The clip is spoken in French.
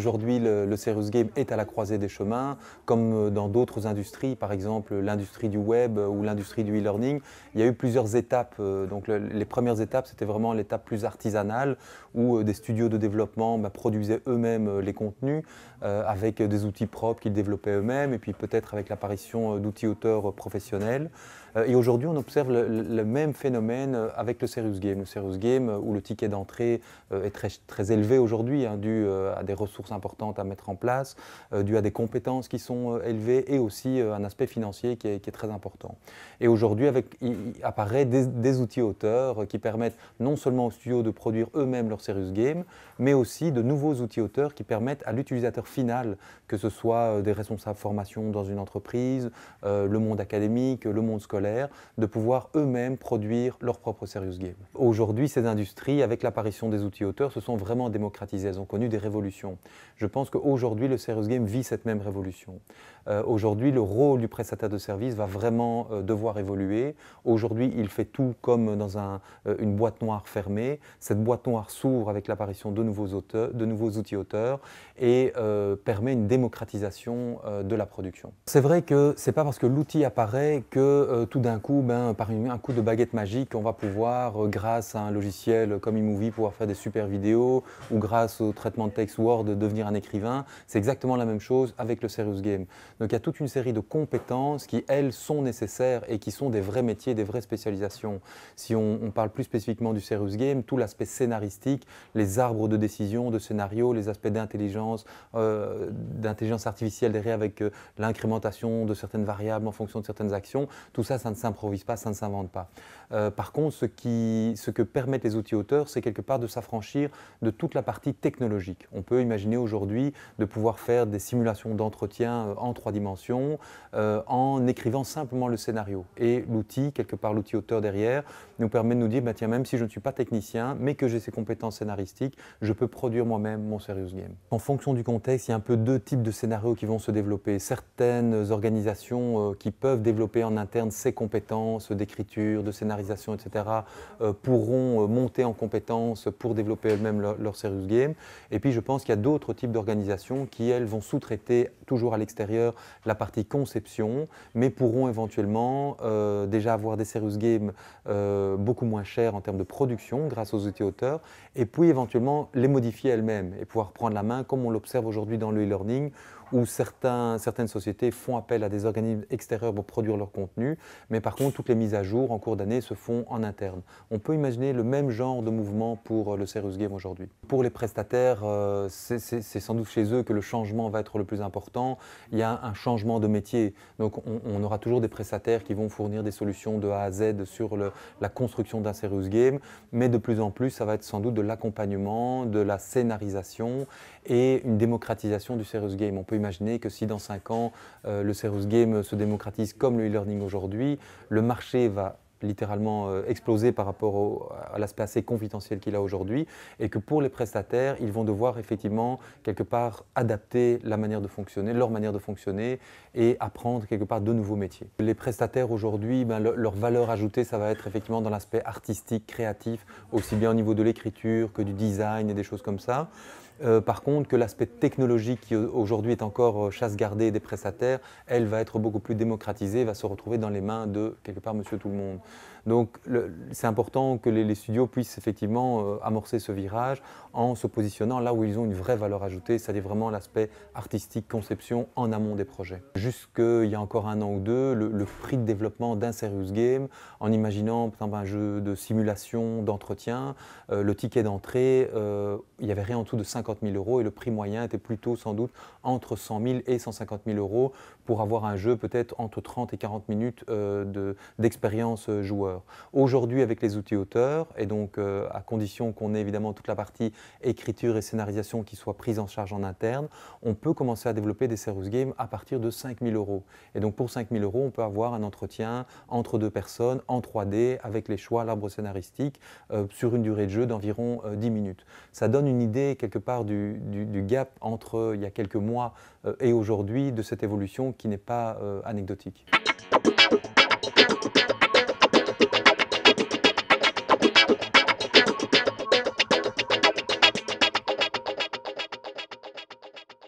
Aujourd'hui, le serious game est à la croisée des chemins, comme dans d'autres industries, par exemple l'industrie du web ou l'industrie du e-learning. Il y a eu plusieurs étapes. Donc les premières étapes, c'était vraiment l'étape plus artisanale, où des studios de développement produisaient eux-mêmes les contenus, avec des outils propres qu'ils développaient eux-mêmes, et puis peut-être avec l'apparition d'outils auteurs professionnels. Et aujourd'hui, on observe le même phénomène avec le serious game. Le serious game, où le ticket d'entrée est très élevé aujourd'hui, dû à des ressources importantes à mettre en place, dû à des compétences qui sont élevées, et aussi un aspect financier qui est très important. Et aujourd'hui, il apparaît des outils auteurs qui permettent non seulement aux studios de produire eux-mêmes leur serious game, mais aussi de nouveaux outils auteurs qui permettent à l'utilisateur final, que ce soit des responsables formation dans une entreprise, le monde académique, le monde scolaire, de pouvoir eux-mêmes produire leur propre serious game. Aujourd'hui, ces industries, avec l'apparition des outils auteurs, se sont vraiment démocratisées. Elles ont connu des révolutions. Je pense qu'aujourd'hui, le serious game vit cette même révolution. Aujourd'hui, le rôle du prestataire de service va vraiment devoir évoluer. Aujourd'hui, il fait tout comme dans une boîte noire fermée. Cette boîte noire s'ouvre avec l'apparition de nouveaux outils auteurs, et permet une démocratisation de la production. C'est vrai que ce n'est pas parce que l'outil apparaît que tout d'un coup, par un coup de baguette magique, on va pouvoir, grâce à un logiciel comme eMovie, pouvoir faire des super vidéos, ou grâce au traitement de texte Word, devenir un écrivain. C'est exactement la même chose avec le serious game. Donc il y a toute une série de compétences qui, elles, sont nécessaires et qui sont des vrais métiers, des vraies spécialisations. Si on parle plus spécifiquement du serious game, tout l'aspect scénaristique, les arbres de décision, de scénario, les aspects d'intelligence artificielle derrière, avec l'incrémentation de certaines variables en fonction de certaines actions, tout ça, ça ne s'improvise pas, ça ne s'invente pas. Par contre, ce que permettent les outils auteurs, c'est quelque part de s'affranchir de toute la partie technologique. On peut imaginer aujourd'hui de pouvoir faire des simulations d'entretien en 3 dimensions, en écrivant simplement le scénario. Et l'outil, quelque part l'outil auteur derrière, nous permet de nous dire, tiens, même si je ne suis pas technicien, mais que j'ai ces compétences scénaristiques, je peux produire moi-même mon serious game. En fonction du contexte, il y a un peu 2 types de scénarios qui vont se développer. Certaines organisations qui peuvent développer en interne ces compétences d'écriture, de scénarisation, etc., pourront monter en compétences pour développer elles-mêmes leur serious game. Et puis je pense qu'il y a d'autres types d'organisations qui, elles, vont sous-traiter toujours à l'extérieur la partie conception, mais pourront éventuellement déjà avoir des serious games beaucoup moins chers en termes de production grâce aux outils auteurs, et puis éventuellement les modifier elles-mêmes et pouvoir prendre la main, comme on l'observe aujourd'hui dans le e-learning, où certaines sociétés font appel à des organismes extérieurs pour produire leur contenu, mais par contre toutes les mises à jour en cours d'année se font en interne. On peut imaginer le même genre de mouvement pour le serious game aujourd'hui. Pour les prestataires, c'est sans doute chez eux que le changement va être le plus important. Il y a un changement de métier, donc on aura toujours des prestataires qui vont fournir des solutions de A à Z sur la construction d'un serious game, mais de plus en plus ça va être sans doute de l'accompagnement, de la scénarisation et une démocratisation du serious game. On peut imaginer que si dans 5 ans le serious game se démocratise comme le e-learning aujourd'hui, le marché va littéralement exploser par rapport à l'aspect assez confidentiel qu'il a aujourd'hui, et que pour les prestataires, ils vont devoir effectivement quelque part adapter leur manière de fonctionner, et apprendre quelque part de nouveaux métiers. Les prestataires aujourd'hui, leur valeur ajoutée, ça va être effectivement dans l'aspect artistique, créatif, aussi bien au niveau de l'écriture que du design et des choses comme ça. Par contre, que l'aspect technologique qui aujourd'hui est encore chasse gardée des prestataires, elle va être beaucoup plus démocratisée, va se retrouver dans les mains de quelque part Monsieur Tout-le-Monde. Donc c'est important que les studios puissent effectivement amorcer ce virage en se positionnant là où ils ont une vraie valeur ajoutée, c'est-à-dire vraiment l'aspect artistique, conception en amont des projets. Jusqu'il y a encore 1 an ou 2, le prix de développement d'un serious game, en imaginant par exemple un jeu de simulation, d'entretien, le ticket d'entrée, il n'y avait rien en dessous de 50 000 € et le prix moyen était plutôt sans doute entre 100 000 et 150 000 € pour avoir un jeu peut-être entre 30 et 40 minutes d'expérience joueur. Aujourd'hui, avec les outils auteurs, et donc à condition qu'on ait évidemment toute la partie écriture et scénarisation qui soit prise en charge en interne, on peut commencer à développer des serious games à partir de 5 000 €. Et donc pour 5 000 €, on peut avoir un entretien entre 2 personnes en 3D avec les choix, l'arbre scénaristique, sur une durée de jeu d'environ 10 minutes. Ça donne une idée quelque part du gap entre il y a quelques mois et aujourd'hui, de cette évolution qui n'est pas anecdotique.